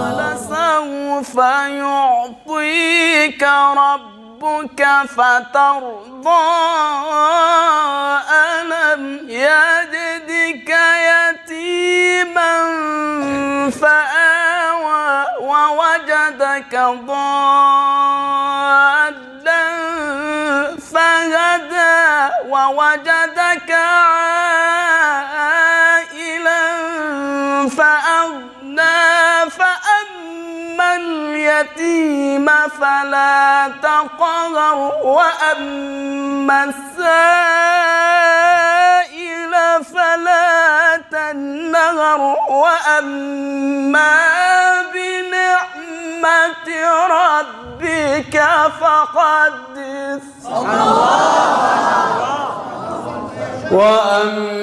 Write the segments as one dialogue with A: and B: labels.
A: ولسوف يعطيك ربك فترضى ألم يجدك يتيما فآوى ووجدك ضالا فهدى ووجدك عائلا فأغنى فأما اليتيم فلا تقهر وأما السائل فلا تنهر وأما بنعمة ربك فحدث. وأما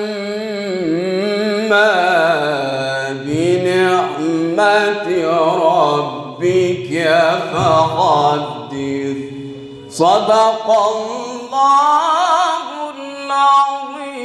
A: بنعمة ربك فحدث. صدق الله العظيم.